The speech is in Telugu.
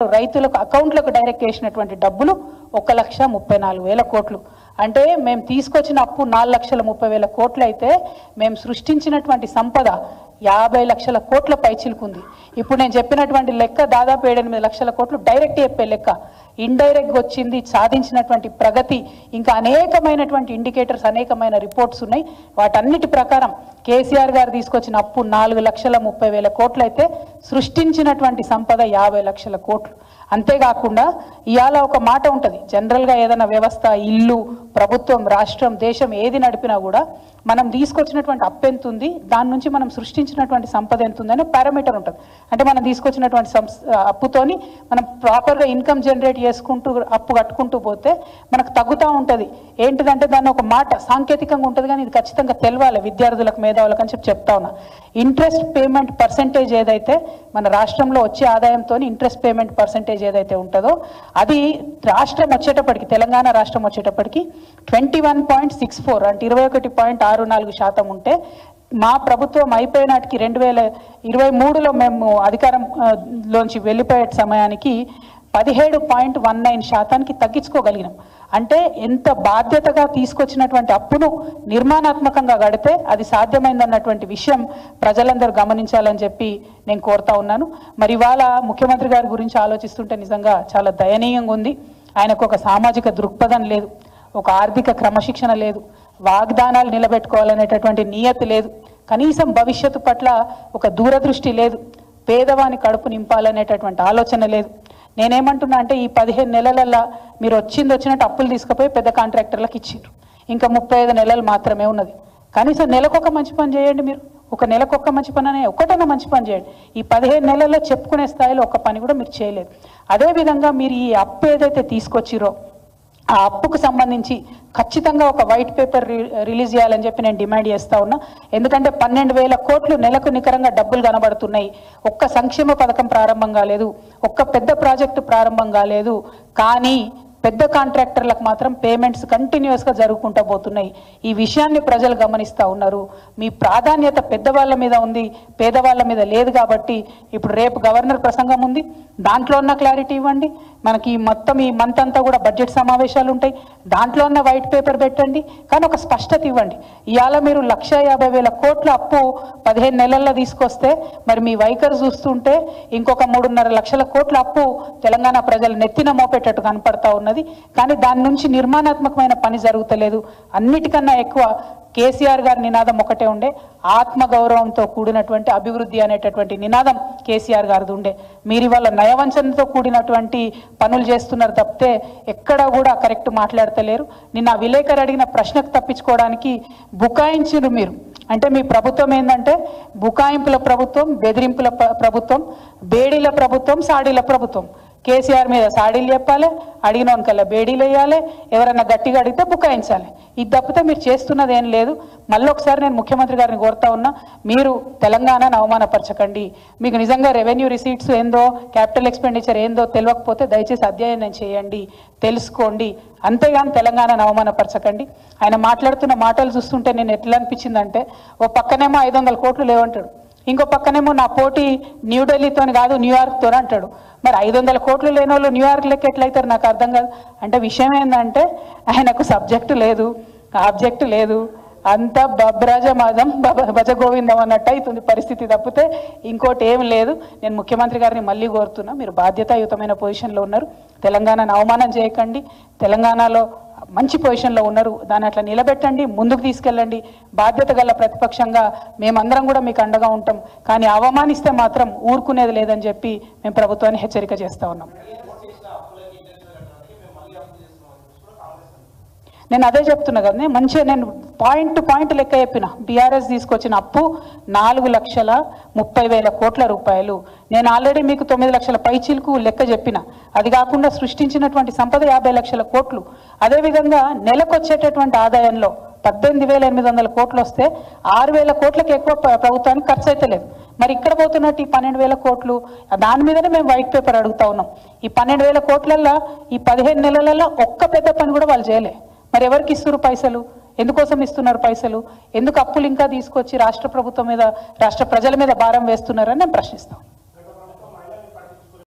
రైతులకు అకౌంట్లకు డైరెక్ట్ చేసినటువంటి డబ్బులు 1,34,000 కోట్లు. అంటే మేము తీసుకొచ్చిన అప్పు 4,30,000 కోట్లు అయితే మేము సృష్టించినటువంటి సంపద 50 లక్షల కోట్ల పైచిలుకుంది. ఇప్పుడు నేను చెప్పినటువంటి లెక్క దాదాపు 7-8 లక్షల కోట్లు డైరెక్ట్ చెప్పే లెక్క. ఇండైరెక్ట్ వచ్చింది సాధించినటువంటి ప్రగతి ఇంకా అనేకమైనటువంటి ఇండికేటర్స్ అనేకమైన రిపోర్ట్స్ ఉన్నాయి. వాటన్నిటి ప్రకారం కేసీఆర్ గారు తీసుకొచ్చిన అప్పు 4,30,000 కోట్లు అయితే సృష్టించినటువంటి సంపద 50 లక్షల కోట్లు. అంతేకాకుండా ఇవాళ ఒక మాట ఉంటుంది, జనరల్గా ఏదైనా వ్యవస్థ ఇల్లు ప్రభుత్వం రాష్ట్రం దేశం ఏది నడిపినా కూడా మనం తీసుకొచ్చినటువంటి అప్పు ఎంత ఉంది, దాని నుంచి మనం సృష్టించినటువంటి సంపద ఎంత ఉందని పారామీటర్ ఉంటుంది. అంటే మనం తీసుకొచ్చినటువంటి అప్పుతోని మనం ప్రాపర్గా ఇన్కమ్ జనరేట్ చేసుకుంటూ అప్పు కట్టుకుంటూ పోతే మనకు తగ్గుతూ ఉంటుంది. ఏంటిదంటే దాన్ని ఒక మాట సాంకేతికంగా ఉంటుంది, కానీ ఇది ఖచ్చితంగా తెలవాలి విద్యార్థులకు మేధావులకు అని చెప్తా ఉన్నా. ఇంట్రెస్ట్ పేమెంట్ పర్సెంటేజ్ ఏదైతే మన రాష్ట్రంలో వచ్చే ఆదాయంతో ఇంట్రెస్ట్ పేమెంట్ పర్సెంటేజ్ ఏదైతే ఉంటుందో అది రాష్ట్రం వచ్చేటప్పటికి తెలంగాణ రాష్ట్రం వచ్చేటప్పటికి 21.64 అంటే 21.64% ఉంటే మా ప్రభుత్వం అయిపోయినాటికి 2023లో మేము అధికారంలోంచి వెళ్ళిపోయే సమయానికి 17.19% తగ్గించుకోగలిగినాం. అంటే ఎంత బాధ్యతగా తీసుకొచ్చినటువంటి అప్పును నిర్మాణాత్మకంగా గడితే అది సాధ్యమైందన్నటువంటి విషయం ప్రజలందరూ గమనించాలని చెప్పి నేను కోరుతా ఉన్నాను. మరి ఇవాళ ముఖ్యమంత్రి గారి గురించి ఆలోచిస్తుంటే నిజంగా చాలా దయనీయంగా ఉంది. ఆయనకు ఒక సామాజిక దృక్పథం లేదు, ఒక ఆర్థిక క్రమశిక్షణ లేదు, వాగ్దానాలు నిలబెట్టుకోవాలనేటటువంటి నియతి లేదు, కనీసం భవిష్యత్తు పట్ల ఒక దూరదృష్టి లేదు, పేదవాని కడుపు నింపాలనేటటువంటి ఆలోచన లేదు. నేనేమంటున్నా అంటే ఈ 15 నెలలల్లో మీరు వచ్చినట్టు అప్పులు తీసుకుపోయి పెద్ద కాంట్రాక్టర్లకు ఇచ్చిండ్రు. ఇంకా 35 నెలలు మాత్రమే ఉన్నది. కనీసం నెలకొక మంచి పని చేయండి. మీరు ఒక నెలకొక్క మంచి పని అనే ఒకటైనా మంచి పని చేయండి. ఈ 15 నెలల్లో చెప్పుకునే స్థాయిలో ఒక్క పని కూడా మీరు చేయలేదు. అదేవిధంగా మీరు ఈ అప్పు ఏదైతే తీసుకొచ్చిరో ఆ అప్పుకు సంబంధించి ఖచ్చితంగా ఒక వైట్ పేపర్ రిలీజ్ చేయాలని చెప్పి నేను డిమాండ్ చేస్తా ఉన్నా. ఎందుకంటే 12,000 కోట్లు నెలకు నికరంగా డబ్బులు కనబడుతున్నాయి. ఒక్క సంక్షేమ పథకం ప్రారంభం కాలేదు, ఒక్క పెద్ద ప్రాజెక్టు ప్రారంభం కాలేదు, కానీ పెద్ద కాంట్రాక్టర్లకు మాత్రం పేమెంట్స్ కంటిన్యూస్గా జరుగుకుంటూ పోతున్నాయి. ఈ విషయాన్ని ప్రజలు గమనిస్తూ ఉన్నారు. మీ ప్రాధాన్యత పెద్దవాళ్ళ మీద ఉంది, పేదవాళ్ళ మీద లేదు. కాబట్టి ఇప్పుడు రేపు గవర్నర్ ప్రసంగం ఉంది, దాంట్లో ఉన్న క్లారిటీ ఇవ్వండి. మనకి మొత్తం ఈ మంత్ అంతా కూడా బడ్జెట్ సమావేశాలు ఉంటాయి, దాంట్లో ఉన్న వైట్ పేపర్ పెట్టండి, కానీ ఒక స్పష్టత ఇవ్వండి. ఇవాళ మీరు 1,50,000 కోట్ల అప్పు 15 నెలల్లో తీసుకొస్తే మరి మీ వైఖరి చూస్తుంటే ఇంకొక 3.5 లక్షల కోట్ల అప్పు తెలంగాణ ప్రజలు నెత్తిన మోపేటట్టు కనపడతా ఉన్నది. కానీ దాని నుంచి నిర్మాణాత్మకమైన పని జరుగుతలేదు. అన్నిటికన్నా ఎక్కువ కేసీఆర్ గారి నినాదం ఒకటే ఉండే, ఆత్మగౌరవంతో కూడినటువంటి అభివృద్ధి అనేటటువంటి నినాదం కేసీఆర్ గారిది ఉండే. మీరు ఇవాళ నయవంచనతో కూడినటువంటి పనులు చేస్తున్నారు తప్పితే ఎక్కడ కూడా కరెక్ట్ మాట్లాడతలేరు. నిన్న విలేకరు అడిగిన ప్రశ్నకు తప్పించుకోవడానికి బుకాయించారు మీరు. అంటే మీ ప్రభుత్వం ఏంటంటే బుకాయింపుల ప్రభుత్వం, బెదిరింపుల ప్రభుత్వం, బేడీల ప్రభుత్వం, సాడీల ప్రభుత్వం. కేసీఆర్ మీద సాడీలు చెప్పాలి, అడిగినోనికల్లా బేడీలు వేయాలి, ఎవరైనా గట్టిగా అడిగితే బుకాయించాలి. ఇది తప్పితే మీరు చేస్తున్నది ఏం లేదు. మళ్ళీ ఒకసారి నేను ముఖ్యమంత్రి గారిని కోరుతా ఉన్నా, మీరు తెలంగాణను అవమానపరచకండి. మీకు నిజంగా రెవెన్యూ రిసీట్స్ ఏందో, క్యాపిటల్ ఎక్స్పెండిచర్ ఏందో తెలియకపోతే దయచేసి అధ్యయనం చేయండి, తెలుసుకోండి. అంతేగాని తెలంగాణను అవమానపరచకండి. ఆయన మాట్లాడుతున్న మాటలు చూస్తుంటే నేను ఎట్లా అనిపించిందంటే, ఓ పక్కనేమో 500 కోట్లు లేవంటాడు, ఇంకో పక్కనేమో నా పోటీ న్యూఢిల్లీతో కాదు న్యూయార్క్తో అంటాడు. మరి 500 కోట్లు లేని వాళ్ళు న్యూయార్క్ లెక్క ఎట్లయితారు నాకు అర్థం కాదు. అంటే విషయం ఏంటంటే ఆయనకు సబ్జెక్టు లేదు, ఆబ్జెక్టు లేదు, అంతా బబ్రాజమాదం భజగోవిందం అన్నట్టు అవుతుంది పరిస్థితి తప్పితే ఇంకోటి ఏం లేదు. నేను ముఖ్యమంత్రి గారిని మళ్ళీ కోరుతున్నా, మీరు బాధ్యతాయుతమైన పొజిషన్లో ఉన్నారు, తెలంగాణను అవమానం చేయకండి. తెలంగాణలో మంచి పొజిషన్లో ఉన్నారు, దాన్ని అట్లా నిలబెట్టండి, ముందుకు తీసుకెళ్ళండి. బాధ్యత గల ప్రతిపక్షంగా మేమందరం కూడా మీకు అండగా ఉంటాం, కానీ అవమానిస్తే మాత్రం ఊరుకునేది లేదని చెప్పి మేము ప్రభుత్వాన్ని హెచ్చరిక చేస్తూ ఉన్నాం. నేను అదే చెప్తున్నా కదా, మంచిగా నేను పాయింట్ టు పాయింట్ లెక్క చెప్పిన. బీఆర్ఎస్ తీసుకొచ్చిన అప్పు 4,30,000 కోట్ల రూపాయలు. నేను ఆల్రెడీ మీకు 9 లక్షల పైచీలకు లెక్క చెప్పిన. అది కాకుండా సృష్టించినటువంటి సంపద 50 లక్షల కోట్లు. అదేవిధంగా నెలకు వచ్చేటటువంటి ఆదాయంలో 18,800 కోట్లు వస్తే 6,000 కోట్లకి ఎక్కువ ప్రభుత్వానికి ఖర్చు అయితే లేదు. మరి ఇక్కడ పోతున్నట్టు ఈ 12,000 కోట్లు, దాని మీదనే మేము వైట్ పేపర్ అడుగుతా ఉన్నాం. ఈ 12,000 కోట్లల్లో ఈ 15 నెలలలో ఒక్క పెద్ద పని కూడా వాళ్ళు చేయలే. మరి ఎవరికి ఇస్తున్నారు పైసలు, ఎందుకోసం ఇస్తున్నారు పైసలు, ఎందుకు అప్పులు ఇంకా తీసుకొచ్చి రాష్ట్ర ప్రభుత్వం మీద రాష్ట్ర ప్రజల మీద భారం వేస్తున్నారని నేను ప్రశ్నిస్తాను.